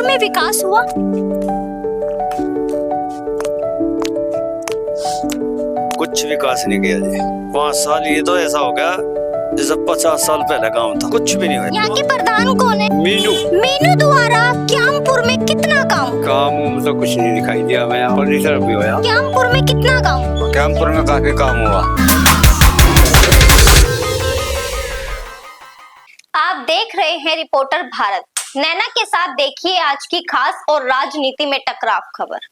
में विकास हुआ? कुछ विकास नहीं किया जी। 5 साल ये तो ऐसा हो गया जैसे 50 साल पहले गांव था, कुछ भी नहीं हुआ। यहाँ के प्रधान कौन है? मीनू। मीनू द्वारा क्यामपुर में कितना काम? काम तो कुछ नहीं दिखाई दिया हमें, यहाँ पर रिजर्व भी हुआ। क्यामपुर में कितना काम? क्यामपुर में काफी काम हुआ। आप देख रहे हैं रिपोर्टर भारत। नैना के साथ देखिए आज की खास और राजनीति में टकराव खबर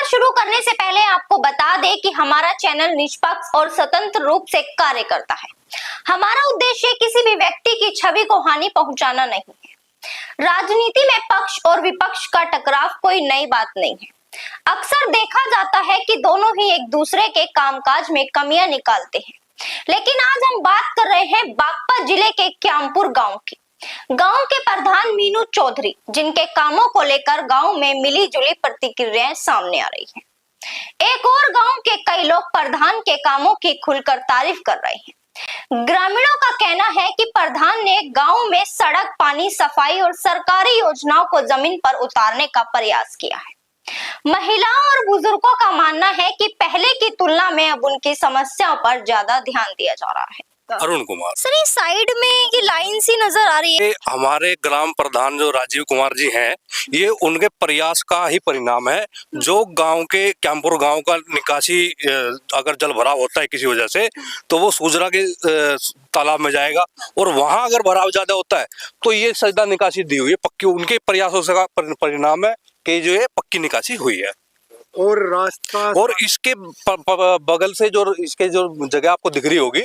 शुरू करने से पहले आपको बता दें कि हमारा चैनल निष्पक्ष और स्वतंत्र रूप से कार्य करता है। हमारा उद्देश्य किसी भी व्यक्ति की छवि को हानि पहुंचाना नहीं है। राजनीति में पक्ष और विपक्ष का टकराव कोई नई बात नहीं है। अक्सर देखा जाता है कि दोनों ही एक दूसरे के कामकाज में कमियां निकालते हैं, लेकिन आज हम बात कर रहे हैं बागपत जिले के क्यामपुर गांव की। गांव के प्रधान मीनू चौधरी, जिनके कामों को लेकर गांव में मिली जुली प्रतिक्रियाएं सामने आ रही हैं। एक और गांव के कई लोग प्रधान के कामों की खुलकर तारीफ कर रहे हैं। ग्रामीणों का कहना है कि प्रधान ने गांव में सड़क, पानी, सफाई और सरकारी योजनाओं को जमीन पर उतारने का प्रयास किया है। महिलाओं और बुजुर्गों का मानना है कि पहले की तुलना में अब उनकी समस्याओं पर ज्यादा ध्यान दिया जा रहा है। अरुण कुमार सर, ये साइड में ये लाइन सी नजर आ रही है। ये हमारे ग्राम प्रधान जो राजीव कुमार जी हैं, ये उनके प्रयास का ही परिणाम है। जो गांव के क्यामपुर गांव का निकासी अगर जल भराव होता है किसी वजह से, तो वो सूजरा के तालाब में जाएगा, और वहां अगर भराव ज्यादा होता है तो ये सजदा निकासी दी हुई है पक्की। उनके प्रयासों का परिणाम है कि जो है पक्की निकासी हुई है। और रास्ता और इसके बगल से जो इसके जो जगह आपको दिख रही होगी,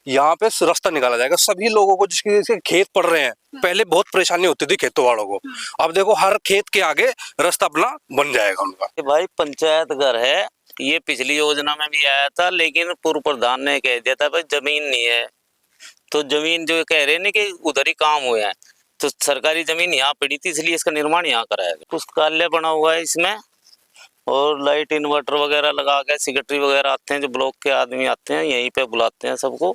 यहाँ पे रास्ता निकाला जाएगा सभी लोगों को जिसके खेत पड़ रहे हैं। पहले बहुत परेशानी होती थी खेतों वालों को, अब देखो हर खेत के आगे रास्ता अपना बन जाएगा उनका। भाई पंचायत घर है, ये पिछली योजना में भी आया था, लेकिन पूर्व प्रधान ने कह दिया था भाई जमीन नहीं है, तो जमीन जो कह रहे हैं कि उधर ही काम हुए हैं, तो सरकारी जमीन यहाँ पड़ी थी, इसलिए इसका निर्माण यहाँ कराया गया। पुस्तकालय बना हुआ है इसमें, और लाइट इन्वर्टर वगैरह लगा के सेक्रेटरी वगैरह आते हैं, जो ब्लॉक के आदमी आते हैं यहीं पे बुलाते हैं सबको।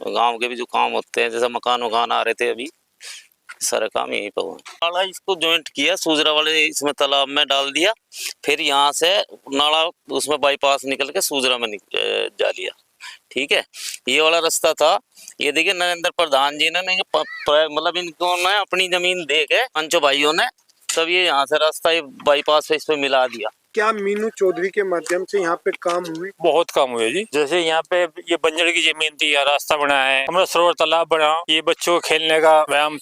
गांव के भी जो काम होते हैं, जैसे मकान वकान आ रहे थे, अभी सारा काम यहीं पे हुआ। नाला इसको ज्वाइंट किया, सूजरा वाले इसमें तालाब में डाल दिया, फिर यहाँ से नाला उसमें बाईपास निकल के सूजरा में जा लिया। ठीक है, ये वाला रास्ता था। ये देखिए नरेंद्र प्रधान जी ने मतलब इनको ने अपनी जमीन दे के पंचों भाइयों ने तब ये यहाँ से रास्ता बाईपास पे इस पे मिला दिया। क्या मीनू चौधरी के माध्यम से यहाँ पे काम हुए? बहुत काम हुए जी। जैसे यहाँ पे ये बंजर की जमीन थी, यहाँ रास्ता बना है, हमारा सरोवर तालाब बना, ये बच्चों को खेलने का व्यायाम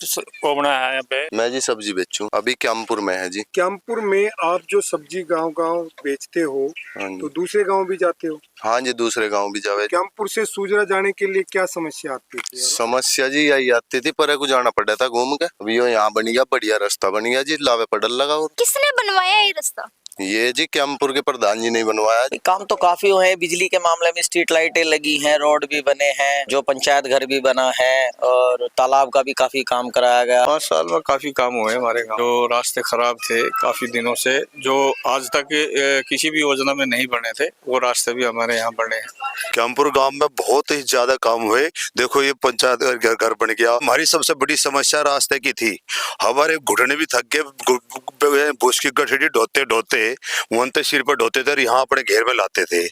वो बना है यहाँ पे। मैं जी सब्जी बेचूं, अभी क्यामपुर में है जी। क्यामपुर में आप जो सब्जी गांव-गांव बेचते हो, तो दूसरे गांव भी जाते हो? हाँ जी, दूसरे गांव भी जावे। क्यामपुर से सूजरा जाने के लिए क्या समस्या आती थी? समस्या जी यही आती थी, पर को जाना पड़ा था घूम के। अभी यहाँ बन गया, बढ़िया रास्ता बन गया जी, लावे पड़ल लगा। और किसने बनवाया ये रास्ता? ये जी क्यामपुर के प्रधान जी ने बनवाया। काम तो काफी हुए हैं। बिजली के मामले में स्ट्रीट लाइटें लगी हैं, रोड भी बने हैं, जो पंचायत घर भी बना है, और तालाब का भी काफी काम कराया गया। 5 साल में काफी काम हुए हमारे गाँव। जो रास्ते खराब थे काफी दिनों से, जो आज तक किसी भी योजना में नहीं बने थे, वो रास्ते भी हमारे यहाँ बने हैं। क्यामपुर गांव में बहुत ही ज्यादा काम हुए। देखो ये पंचायत घर बन गया। हमारी सबसे बड़ी समस्या रास्ते की थी। हमारे घुटने भी थक गए, भूस की गठरी ढोते ढोते वनते सिर पर ढोते थे, यहाँ अपने घेर में लाते थे,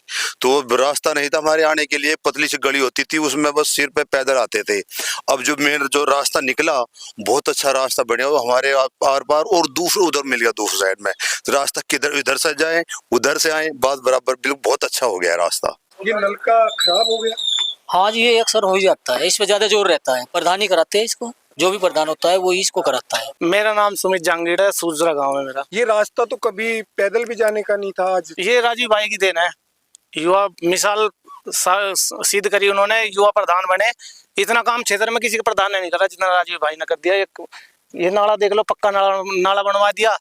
तो रास्ता नहीं था हमारे आने के लिए। पतली सी गली होती थी, उसमें बस सिर पे पैदल आते थे। अब जो मेन जो रास्ता निकला, बहुत अच्छा रास्ता बना हमारे आर पार, और दूसरा उधर मिल गया दूसरी साइड में रास्ता। किधर इधर से जाए उधर से आए, बात बराबर, बिल्कुल बहुत अच्छा हो गया रास्ता। ये नलका खराब हो गया? हाँ जी, ये अक्सर हो जाता है, इसमें ज्यादा जोर रहता है। प्रधान ही कराते हैं इसको, जो भी प्रधान होता है वो इसको कराता है। मेरा नाम सुमित जांगीड़ है, सूजरा गांव है मेरा। ये रास्ता तो कभी पैदल भी जाने का नहीं था, आज ये राजीव भाई की देन है। युवा मिसाल सिद्ध करी उन्होंने, युवा प्रधान बने। इतना काम क्षेत्र में किसी के प्रधान ने नहीं करा जितना राजीव भाई ने कर दिया। ये नाला देख लो, पक्का नाला बनवा दिया,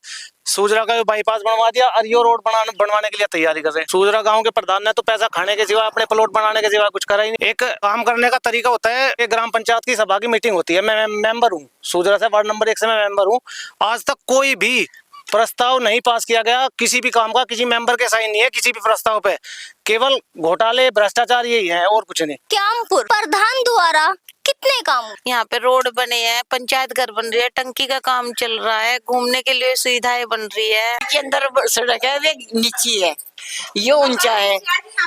सूजरा का बाईपास बनवा दिया, और ये रोड बनवाने के लिए तैयारी कर रहे हैं। सूजरा गांव के प्रधान ने तो पैसा खाने के सिवा, अपने प्लॉट बनाने के सिवा कुछ करा ही नहीं। एक काम करने का तरीका होता है, एक ग्राम पंचायत की सभा की मीटिंग होती है, मैं मेंबर हूँ सूजरा से, वार्ड नंबर 1 से मैं मेंबर हूँ। आज तक कोई भी प्रस्ताव नहीं पास किया गया किसी भी काम का, किसी मेंबर के साइन नहीं है किसी भी प्रस्ताव पे। केवल घोटाले, भ्रष्टाचार यही है और कुछ नहीं। क्यामपुर प्रधान द्वारा कितने काम? यहाँ पे रोड बने हैं, पंचायत घर बन रही है, टंकी का काम चल रहा है, घूमने के लिए सुविधाएं बन रही है। के अंदर सड़क है, वे नीची है, ये ऊंचा है,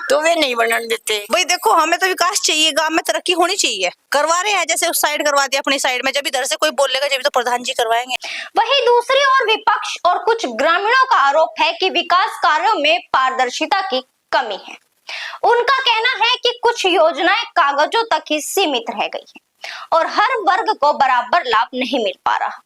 तो वे नहीं बनने देते। भाई देखो, हमें तो विकास चाहिए, गांव में तरक्की होनी चाहिए। करवा रहे हैं, जैसे उस साइड करवा दिया अपनी साइड में, जब इधर से कोई बोलेगा जब तो प्रधान जी करवाएंगे। वहीं दूसरी ओर विपक्ष और कुछ ग्रामीणों का आरोप है कि विकास कार्यों में पारदर्शिता की कमी है। उनका कहना है कि कुछ योजनाएं कागजों तक ही सीमित रह गई हैं और हर वर्ग को बराबर लाभ नहीं मिल पा रहा।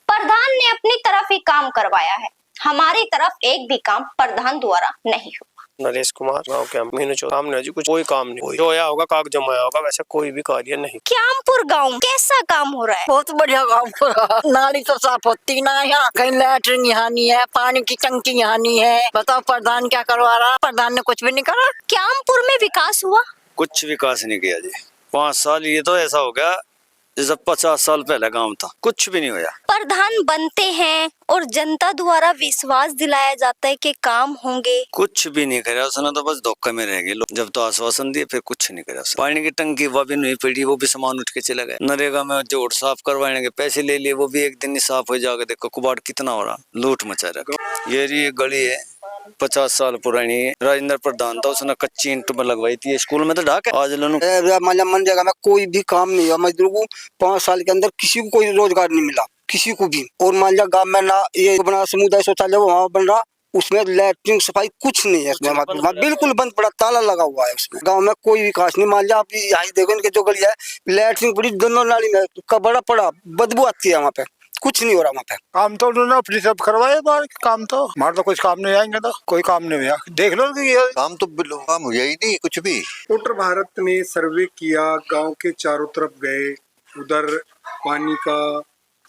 प्रधान ने अपनी तरफ ही काम करवाया है, हमारी तरफ एक भी काम प्रधान द्वारा नहीं हुआ। नरेश कुमार गाँव के मीनू सामने जी कुछ कोई काम नहीं जो आया होगा, कागज जमाया होगा, वैसे कोई भी कार्य नहीं। क्यामपुर गाँव कैसा काम हो रहा है? बहुत बढ़िया काम हो रहा है। नाली तो साफ होती ना, यहाँ कहीं लैट्रिन यहाँ नहीं है, पानी की टंकी यहाँ नहीं है। बताओ प्रधान क्या करवा रहा? प्रधान ने कुछ भी नहीं करा। क्यामपुर में विकास हुआ? कुछ विकास नहीं किया जी। 5 साल ये तो ऐसा हो गया जैसे 50 साल पहले गांव था, कुछ भी नहीं हुआ। प्रधान बनते हैं और जनता द्वारा विश्वास दिलाया जाता है कि काम होंगे, कुछ भी नहीं करा उसने, तो बस धोखे में रह गए। जब तो आश्वासन दिए फिर कुछ नहीं करा। पानी की टंकी वो भी नहीं पड़ी, वो भी सामान उठ के चला गया। नरेगा में जो साफ करवाने के पैसे ले लिए, वो भी एक दिन ही साफ हो जाएगा। देखो कुबाड़ कितना हो रहा, लूट मचा रहा। ये गली है 50 साल पुरानी है। राजेंद्र प्रधान था, उसने कच्ची ईंट में लगवाई थी, स्कूल में तो ढाक है। आज मनरेगा में कोई भी काम नहीं हुआ मजदूर को। 5 साल के अंदर किसी को कोई रोजगार नहीं मिला, किसी को भी। और मान लिया गाँव में ना ये बना समुदाय शौचालय वहाँ बन रहा, उसमें लैट्रिन सफाई कुछ नहीं है उसमें, बिल्कुल बंद पड़ा, ताला लगा हुआ है उसमें। गांव में कोई विकास नहीं। मान लिया आप यहाँ देखो इनके जो गली है, लैट्रिन पड़ी दोनों नाली में, कबड़ा पड़ा, बदबू आती है वहाँ पे, कुछ नहीं हो रहा वहाँ पे। काम तो उन्होंने अपनी सब करवाए बार, काम तो हमारे तो कुछ काम नहीं आएंगे, तो कोई काम नहीं हुआ। देख लो कि ये काम तो काम हुआ ही नहीं कुछ भी। रिपोर्टर भारत ने सर्वे किया, गांव के चारों तरफ गए, उधर पानी का,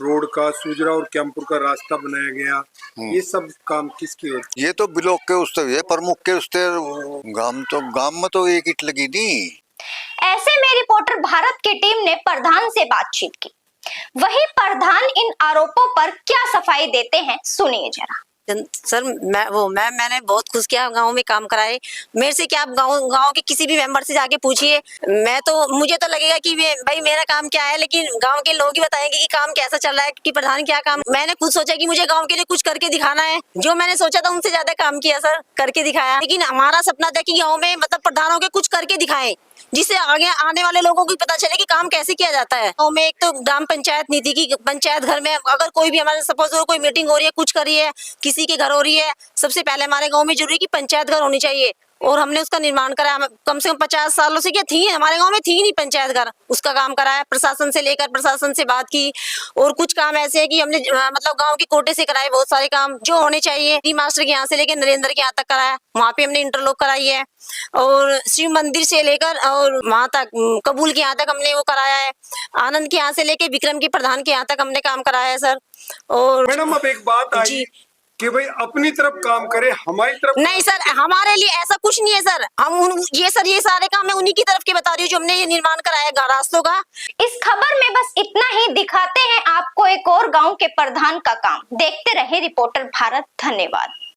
रोड का, सुजरा और कैंपुर का रास्ता बनाया गया। ये सब काम किसकी होती? ये तो ब्लॉक के उससे है, प्रमुख के उससे। गांव में तो एक ईंट लगी नहीं। ऐसे में रिपोर्टर भारत की टीम ने प्रधान से बातचीत की। वही प्रधान इन आरोपों पर क्या सफाई देते हैं, सुनिए जरा। सर मैंने बहुत खुश किया, गांव में काम कराए। मेरे से क्या आप गांव के किसी भी मेंबर से जाके पूछिए, मुझे तो लगेगा कि भाई मेरा काम क्या है, लेकिन गांव के लोग ही बताएंगे कि काम कैसा चल रहा है, कि प्रधान क्या काम। मैंने खुद सोचा कि मुझे गांव के लिए कुछ करके दिखाना है। जो मैंने सोचा था उनसे ज्यादा काम किया सर, करके दिखाया। लेकिन हमारा सपना था कि गाँव में मतलब प्रधानों के कुछ करके दिखाएं, जिससे आगे आने वाले लोगों को पता चले कि काम कैसे किया जाता है। गाँव में एक तो ग्राम पंचायत नीति की, पंचायत घर में अगर कोई भी हमारे सपोज कोई मीटिंग हो रही है, कुछ कर रही है, किसी के घर हो रही है, सबसे पहले हमारे गांव में जरूरी कि पंचायत घर होनी चाहिए। और हमने उसका निर्माण कराया। कम से कम 50 सालों से क्या थी हमारे गांव में, थी नहीं पंचायत घर, उसका काम कराया। प्रशासन से लेकर प्रशासन से बात की। और कुछ काम ऐसे है कि हमने मतलब गांव के कोटे से कराए बहुत सारे काम जो होने चाहिए। डी मास्टर के यहाँ से लेकर नरेंद्र के यहाँ तक कराया, वहाँ पे हमने इंटरलॉक कराई है। और शिव मंदिर से लेकर और वहाँ तक कबूल के यहाँ तक हमने वो कराया है। आनंद के यहाँ से लेकर विक्रम के प्रधान के यहाँ तक हमने काम कराया है सर। और मैडम अब एक बात आई कि भाई अपनी तरफ काम करे, हमारी तरफ नहीं सर, हमारे लिए ऐसा कुछ नहीं है सर। हम ये सारे काम मैं उन्हीं की तरफ के बता रही हूँ जो हमने ये निर्माण कराया रास्तों का। इस खबर में बस इतना ही। दिखाते हैं आपको एक और गांव के प्रधान का काम। देखते रहे रिपोर्टर भारत। धन्यवाद।